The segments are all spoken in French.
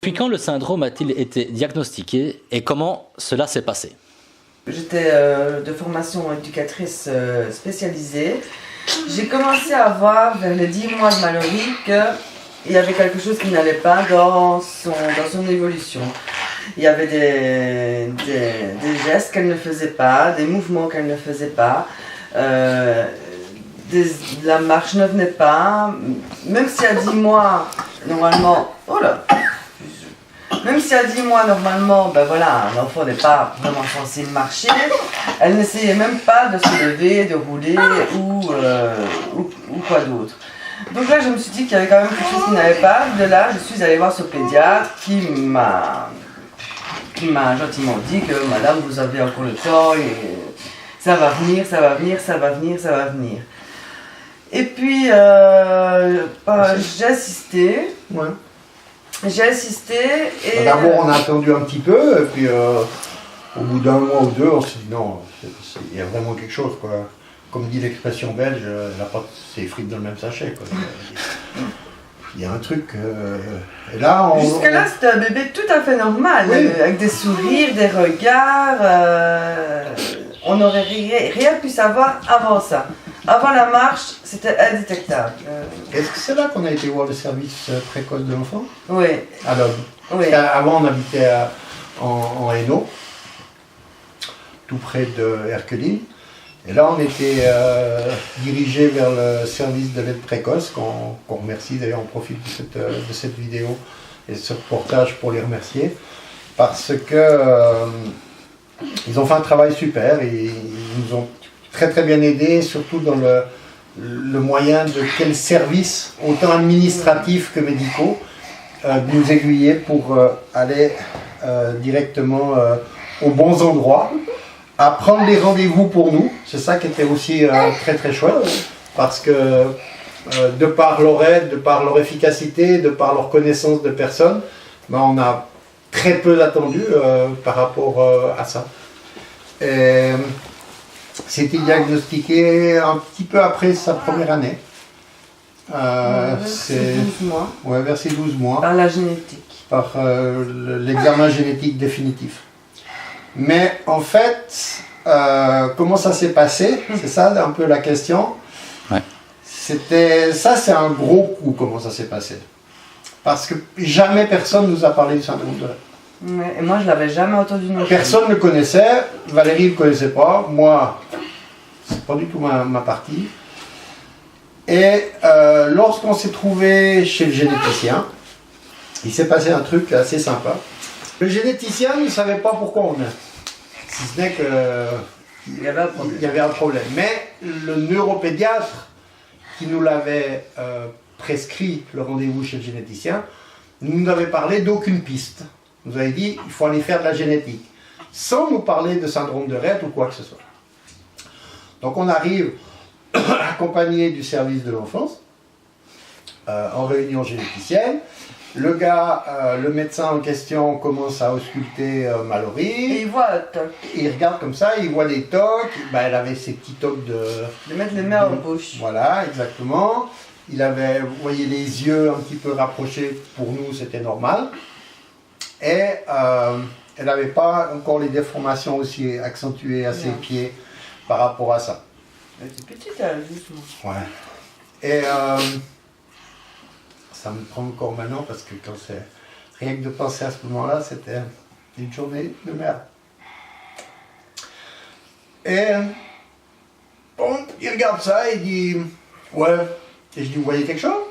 Puis quand le syndrome a-t-il été diagnostiqué et comment cela s'est passé? J'étais de formation éducatrice spécialisée. J'ai commencé à voir vers les 10 mois de Mallory qu'il y avait quelque chose qui n'allait pas dans son évolution. Il y avait des gestes qu'elle ne faisait pas, des mouvements qu'elle ne faisait pas. La marche ne venait pas. Même si à 10 mois, normalement... Oh là! Même si à 10 mois, normalement, ben voilà, l'enfant n'est pas vraiment censé marcher, elle n'essayait même pas de se lever, de rouler ou quoi d'autre. Donc là, je me suis dit qu'il y avait quand même quelque chose qui n'allait pas. De là, je suis allée voir ce pédiatre qui m'a gentiment dit que madame, vous avez encore le temps et ça va venir, ça va venir, ça va venir, ça va venir. Et puis, j'ai assisté. Ouais. J'ai assisté et... D'abord, on a attendu un petit peu, et puis au bout d'un mois ou deux, on s'est dit non, il y a vraiment quelque chose, quoi. Comme dit l'expression belge, la pâte, c'est frites dans le même sachet, quoi. Il y a un truc... et là, jusque-là, c'était un bébé tout à fait normal, oui. Avec des sourires, des regards. On n'aurait rien pu savoir avant ça. Avant la marche, c'était indétectable. Est-ce que c'est là qu'on a été voir le service précoce de l'enfant? Oui. À l'homme. Oui. Avant, on habitait en Hainaut, tout près de Herculine. Et là, on était dirigé vers le service de l'aide précoce, qu'on remercie. D'ailleurs, on profite de cette vidéo et de ce reportage pour les remercier. Parce que ils ont fait un travail super et ils nous ont très très bien aidés, surtout dans le moyen de quels services, autant administratifs que médicaux, nous aiguiller pour aller directement aux bons endroits, à prendre les rendez-vous pour nous. C'est ça qui était aussi très très chouette, parce que de par leur aide, de par leur efficacité, de par leur connaissance de personnes, ben, on a très peu attendu par rapport à ça. C'était diagnostiqué un petit peu après sa première année. C'est 12 mois. Ouais, vers ses 12 mois. Par la génétique. Par l'examen génétique définitif. Mais en fait, comment ça s'est passé? C'est ça un peu la question. Ouais. C'est un gros coup, comment ça s'est passé. Parce que jamais personne nous a parlé du syndrome de Rett. Ouais, et moi, je ne l'avais jamais entendu non plus. Personne ne le connaissait, Valérie ne le connaissait pas, moi, c'est pas du tout ma partie. Et lorsqu'on s'est trouvé chez le généticien, il s'est passé un truc assez sympa. Le généticien ne savait pas pourquoi on est. Si ce n'est qu'il y avait un problème. Mais le neuropédiatre qui nous l'avait prescrit, le rendez-vous chez le généticien, nous n'avait parlé d'aucune piste. Nous avait dit il faut aller faire de la génétique, sans nous parler de syndrome de Rett ou quoi que ce soit. Donc on arrive accompagné du service de l'enfance, en réunion généticienne. Le gars, le médecin en question commence à ausculter Mallory. Et il voit un toc. Il regarde comme ça, il voit des tocs. Ben, elle avait ses petits tocs de mettre les mains en bouche. Voilà, exactement. Il avait, vous voyez, les yeux un petit peu rapprochés. Pour nous, c'était normal. Et elle n'avait pas encore les déformations aussi accentuées à ses pieds par rapport à ça. Elle était petite, elle, justement. Ouais. Et ça me prend encore maintenant parce que quand c'est rien que de penser à ce moment-là, c'était une journée de merde. Et bon, il regarde ça et il dit ouais. Et je dis vous voyez quelque chose?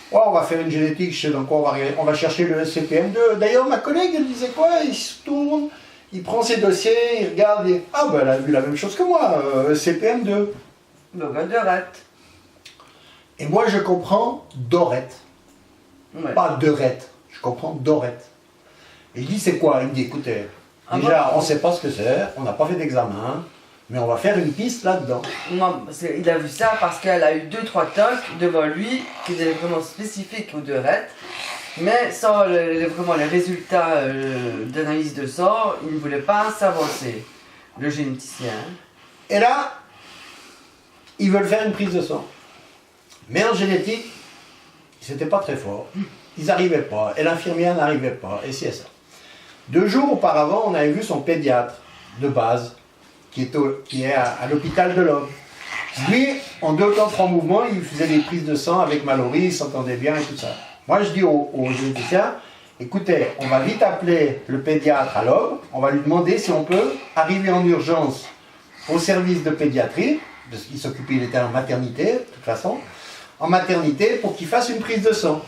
Ouais, on va faire une génétique, je sais dans quoi on va chercher le SCPM2. D'ailleurs, ma collègue, elle disait quoi? Il se tourne, il prend ses dossiers, il regarde et... Ah, ben elle a vu la même chose que moi, SCPM2. Le gars de Rett. Et moi, je comprends Dorette. Ouais. Pas de Rett, je comprends Dorette. Et je dis, c'est quoi? Il me dit, écoutez, déjà, on ne sait pas ce que c'est, on n'a pas fait d'examen, mais on va faire une piste là-dedans. Non, il a vu ça parce qu'elle a eu 2-3 tocs devant lui qui étaient vraiment spécifiques aux deux Rett. Mais sans vraiment les résultats d'analyse de sang, il ne voulait pas s'avancer, le généticien. Et là, ils veulent faire une prise de sang. Mais en génétique, c'était pas très fort. ils n'arrivaient pas, et l'infirmière n'arrivait pas, et c'est ça. 2 jours auparavant, on avait vu son pédiatre de base, qui est à l'hôpital de l'Homme. Lui, en 2 temps 3 mouvements, il faisait des prises de sang avec Mallory, il s'entendait bien et tout ça. Moi, je dis aux généticiens, écoutez, on va vite appeler le pédiatre à l'Homme, on va lui demander si on peut arriver en urgence au service de pédiatrie, parce qu'il s'occupait, il était en maternité, de toute façon, en maternité, pour qu'il fasse une prise de sang.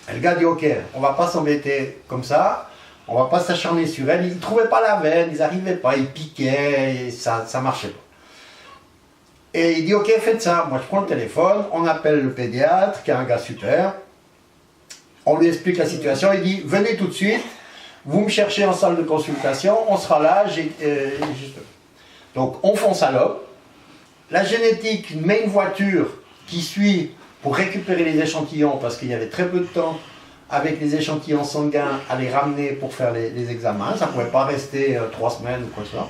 Et le gars dit, ok, on va pas s'embêter comme ça, on va pas s'acharner sur elle. Ils ne trouvaient pas la veine, ils n'arrivaient pas, ils piquaient, et ça marchait pas. Et il dit, ok, faites ça. Moi, je prends le téléphone, on appelle le pédiatre, qui est un gars super, on lui explique la situation, il dit, venez tout de suite, vous me cherchez en salle de consultation, on sera là, juste. Donc, on fonce à l'homme. La génétique met une voiture qui suit pour récupérer les échantillons, parce qu'il y avait très peu de temps avec les échantillons sanguins à les ramener pour faire les examens. Ça ne pouvait pas rester 3 semaines ou quoi que ce soit.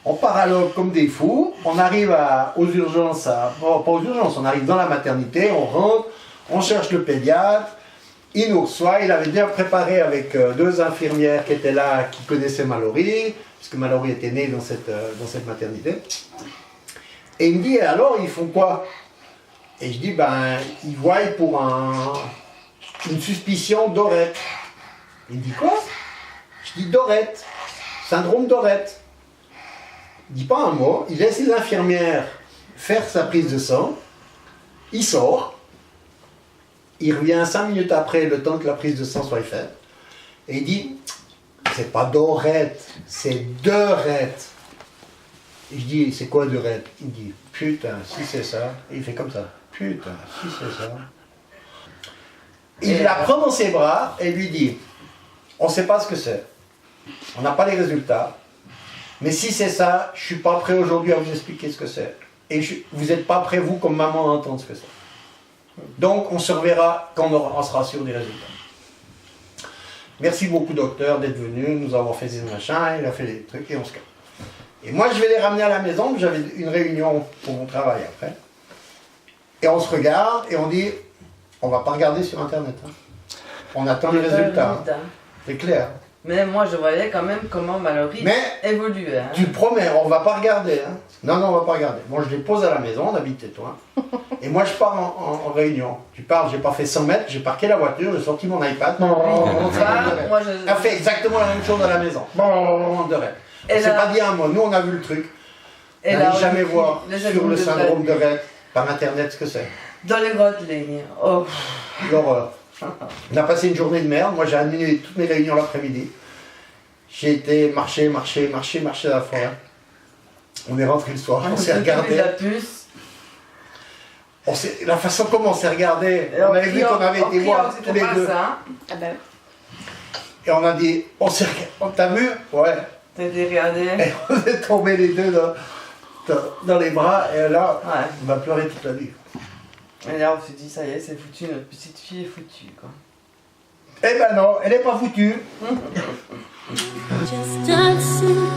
On part à l'homme comme des fous, on arrive aux urgences, pas aux urgences, on arrive dans la maternité, on rentre, on cherche le pédiatre, il nous reçoit, il avait bien préparé avec 2 infirmières qui étaient là, qui connaissaient Mallory, puisque Mallory était née dans cette maternité. Et il me dit, alors, ils font quoi? Et je dis, ben, ils voient pour une suspicion d'Orette. Il me dit, quoi? Je dis, d'Orette, syndrome d'Orette. Il ne dit pas un mot, il laisse les infirmières faire sa prise de sang, il sort, il revient 5 minutes après, le temps que la prise de sang soit faite, et il dit, c'est pas d'Orette, c'est d'Orette. Et je dis, c'est quoi d'Orette? Il me dit, putain, si c'est ça, et il fait comme ça, putain, si c'est ça. Il la prend dans ses bras et lui dit, on ne sait pas ce que c'est, on n'a pas les résultats, mais si c'est ça, je ne suis pas prêt aujourd'hui à vous expliquer ce que c'est. Et vous n'êtes pas prêt, vous, comme maman, à entendre ce que c'est. Donc, on se reverra quand on sera sûr des résultats. Merci beaucoup, docteur, d'être venu. Nous avons fait ces machins, il a fait des trucs et on se calme. Et moi, je vais les ramener à la maison, j'avais une réunion pour mon travail après. Et on se regarde et on dit, on ne va pas regarder sur Internet. Hein. On attend les résultats. Hein. C'est clair. Mais moi, je voyais quand même comment Mallory évoluait. Hein. Tu le promets, on ne va pas regarder. Hein. Non, on ne va pas regarder. Moi, je les pose à la maison, on habite toi. Et moi, je pars en réunion. Tu parles, j'ai pas fait 100 mètres, j'ai parqué la voiture, j'ai sorti mon iPad. Elle a fait exactement la même chose à la maison. De rêve. On ne s'est pas dit un mot. Nous, on a vu le truc. On n'allait jamais voir sur le syndrome de Rett par Internet ce que c'est. Dans les grottes lignes. Oh. L'horreur. On a passé une journée de merde. Moi, j'ai annulé toutes mes réunions l'après-midi. J'ai été marcher dans la forêt. On est rentré le soir, on s'est regardé. La façon comme on s'est regardé, on avait vu qu'on avait été voir tous les deux. Ah ben. Et on a dit, on t'a vu? Ouais. T'as été regardé. Et on est tombés les deux dans les bras, et là, on va pleurer toute la nuit. Et là, on s'est dit, ça y est, c'est foutu, notre petite fille est foutue, quoi. Eh ben non, elle n'est pas foutue. Just a simple